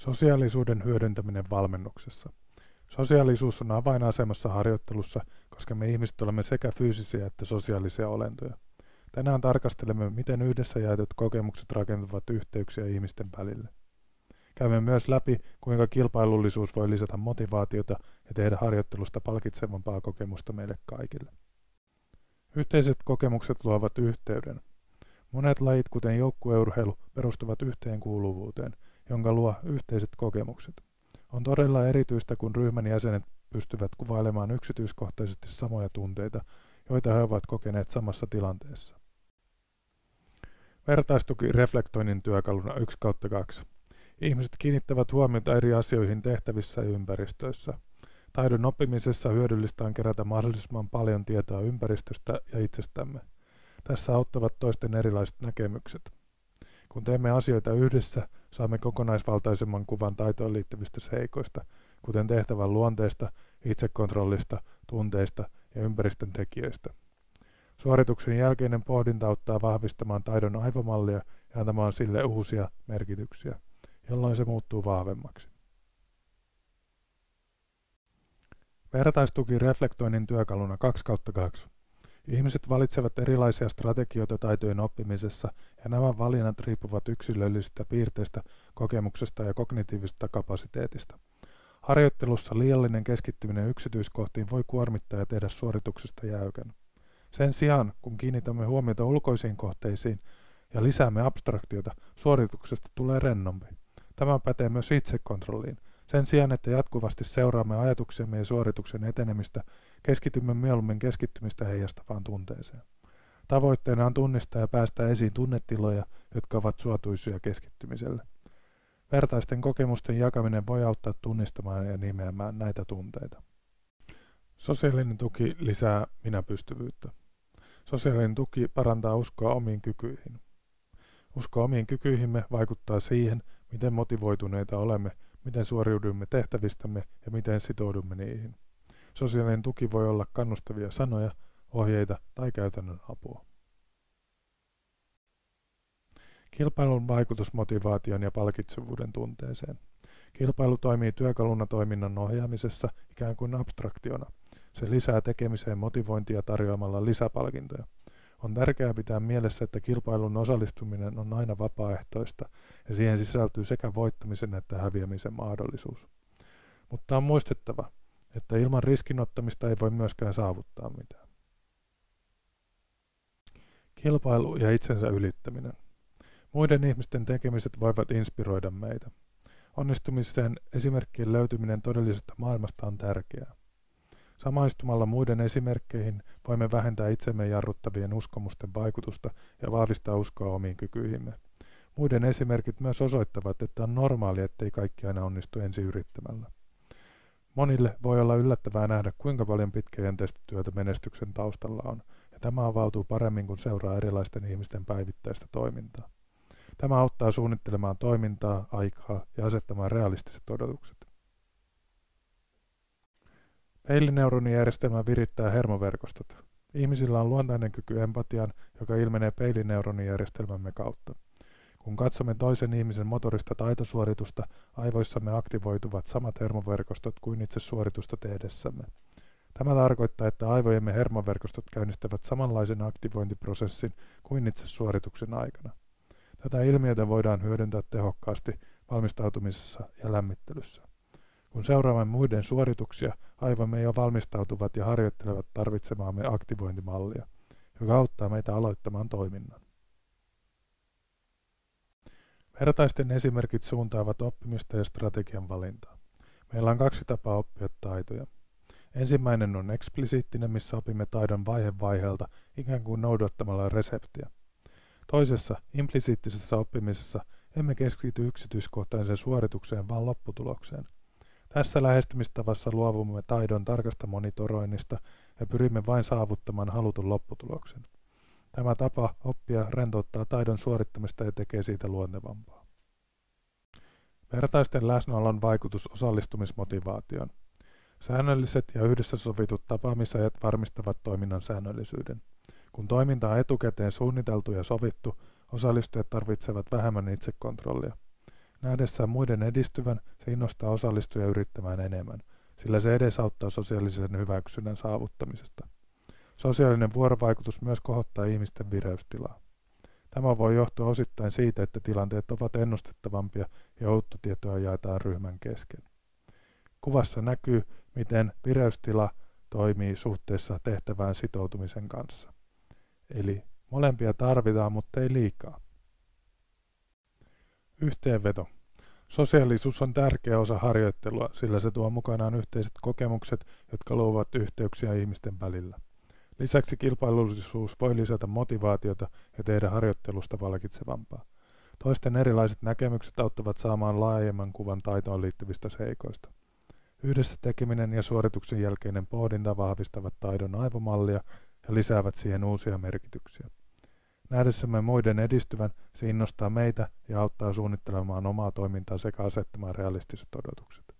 Sosiaalisuuden hyödyntäminen valmennuksessa. Sosiaalisuus on avainasemassa harjoittelussa, koska me ihmiset olemme sekä fyysisiä että sosiaalisia olentoja. Tänään tarkastelemme, miten yhdessä jaetut kokemukset rakentavat yhteyksiä ihmisten välille. Käymme myös läpi, kuinka kilpailullisuus voi lisätä motivaatiota ja tehdä harjoittelusta palkitsevampaa kokemusta meille kaikille. Yhteiset kokemukset luovat yhteyden. Monet lajit, kuten joukkueurheilu, perustuvat yhteenkuuluvuuteen, jonka luo yhteiset kokemukset. On todella erityistä, kun ryhmän jäsenet pystyvät kuvailemaan yksityiskohtaisesti samoja tunteita, joita he ovat kokeneet samassa tilanteessa. Vertaistuki reflektoinnin työkaluna 1/2. Ihmiset kiinnittävät huomiota eri asioihin tehtävissä ja ympäristöissä. Taidon oppimisessa hyödyllistä on kerätä mahdollisimman paljon tietoa ympäristöstä ja itsestämme. Tässä auttavat toisten erilaiset näkemykset. Kun teemme asioita yhdessä, saamme kokonaisvaltaisemman kuvan taitoon liittyvistä seikoista, kuten tehtävän luonteesta, itsekontrollista, tunteista ja ympäristön tekijöistä. Suorituksen jälkeinen pohdinta auttaa vahvistamaan taidon aivomallia ja antamaan sille uusia merkityksiä, jolloin se muuttuu vahvemmaksi. Vertaistuki reflektoinnin työkaluna 2/2. Ihmiset valitsevat erilaisia strategioita taitojen oppimisessa, ja nämä valinnat riippuvat yksilöllisistä piirteistä, kokemuksesta ja kognitiivisesta kapasiteetista. Harjoittelussa liiallinen keskittyminen yksityiskohtiin voi kuormittaa ja tehdä suorituksesta jäykän. Sen sijaan, kun kiinnitämme huomiota ulkoisiin kohteisiin ja lisäämme abstraktiota, suorituksesta tulee rennompi. Tämä pätee myös itsekontrolliin. Sen sijaan, että jatkuvasti seuraamme ajatuksemme ja suorituksen etenemistä, keskitymme mieluummin keskittymistä heijastavaan tunteeseen. Tavoitteena on tunnistaa ja päästä esiin tunnetiloja, jotka ovat suotuisia keskittymiselle. Vertaisten kokemusten jakaminen voi auttaa tunnistamaan ja nimeämään näitä tunteita. Sosiaalinen tuki lisää minäpystyvyyttä. Sosiaalinen tuki parantaa uskoa omiin kykyihin. Usko omiin kykyihimme vaikuttaa siihen, miten motivoituneita olemme, miten suoriudumme tehtävistämme ja miten sitoudumme niihin. Sosiaalinen tuki voi olla kannustavia sanoja, ohjeita tai käytännön apua. Kilpailun vaikutus motivaation ja palkitsevuuden tunteeseen. Kilpailu toimii työkaluna toiminnan ohjaamisessa ikään kuin abstraktiona. Se lisää tekemiseen motivointia tarjoamalla lisäpalkintoja. On tärkeää pitää mielessä, että kilpailun osallistuminen on aina vapaaehtoista ja siihen sisältyy sekä voittamisen että häviämisen mahdollisuus. Mutta on muistettava, että ilman riskinottamista ei voi myöskään saavuttaa mitään. Kilpailu ja itsensä ylittäminen. Muiden ihmisten tekemiset voivat inspiroida meitä. Onnistumiseen esimerkkien löytyminen todellisesta maailmasta on tärkeää. Samaistumalla muiden esimerkkeihin voimme vähentää itsemme jarruttavien uskomusten vaikutusta ja vahvistaa uskoa omiin kykyihimme. Muiden esimerkit myös osoittavat, että on normaali, ettei kaikki aina onnistu ensin yrittämällä. Monille voi olla yllättävää nähdä, kuinka paljon pitkäjänteistä työtä menestyksen taustalla on, ja tämä avautuu paremmin, kun seuraa erilaisten ihmisten päivittäistä toimintaa. Tämä auttaa suunnittelemaan toimintaa, aikaa ja asettamaan realistiset odotukset. Peilineuronijärjestelmä virittää hermoverkostot. Ihmisillä on luontainen kyky empatiaan, joka ilmenee peilineuronijärjestelmämme kautta. Kun katsomme toisen ihmisen motorista taitosuoritusta, aivoissamme aktivoituvat samat hermoverkostot kuin itse suoritusta tehdessämme. Tämä tarkoittaa, että aivojemme hermoverkostot käynnistävät samanlaisen aktivointiprosessin kuin itse suorituksen aikana. Tätä ilmiötä voidaan hyödyntää tehokkaasti valmistautumisessa ja lämmittelyssä. Kun seuraamme muiden suorituksia, aivomme jo valmistautuvat ja harjoittelevat tarvitsemaamme aktivointimallia, joka auttaa meitä aloittamaan toiminnan. Vertaisten esimerkit suuntaavat oppimista ja strategian valintaa. Meillä on 2 tapaa oppia taitoja. Ensimmäinen on eksplisiittinen, missä opimme taidon vaihe vaiheelta ikään kuin noudattamalla reseptiä. Toisessa, implisiittisessä oppimisessa, emme keskity yksityiskohtaiseen suoritukseen, vaan lopputulokseen. Tässä lähestymistavassa luovumme taidon tarkasta monitoroinnista ja pyrimme vain saavuttamaan halutun lopputuloksen. Tämä tapa oppia rentouttaa taidon suorittamista ja tekee siitä luontevampaa. Vertaisten läsnäolon vaikutus osallistumismotivaatioon. Säännölliset ja yhdessä sovitut tapaamisajat varmistavat toiminnan säännöllisyyden. Kun toiminta on etukäteen suunniteltu ja sovittu, osallistujat tarvitsevat vähemmän itsekontrollia. Nähdessään muiden edistyvän, se innostaa osallistujia yrittämään enemmän, sillä se edesauttaa sosiaalisen hyväksynnän saavuttamisesta. Sosiaalinen vuorovaikutus myös kohottaa ihmisten vireystilaa. Tämä voi johtua osittain siitä, että tilanteet ovat ennustettavampia ja uutta tietoa jaetaan ryhmän kesken. Kuvassa näkyy, miten vireystila toimii suhteessa tehtävään sitoutumisen kanssa. Eli molempia tarvitaan, mutta ei liikaa. Yhteenveto. Sosiaalisuus on tärkeä osa harjoittelua, sillä se tuo mukanaan yhteiset kokemukset, jotka luovat yhteyksiä ihmisten välillä. Lisäksi kilpailullisuus voi lisätä motivaatiota ja tehdä harjoittelusta palkitsevampaa. Toisten erilaiset näkemykset auttavat saamaan laajemman kuvan taitoon liittyvistä seikoista. Yhdessä tekeminen ja suorituksen jälkeinen pohdinta vahvistavat taidon aivomallia ja lisäävät siihen uusia merkityksiä. Nähdessämme muiden edistyvän, se innostaa meitä ja auttaa suunnittelemaan omaa toimintaa sekä asettamaan realistiset odotukset.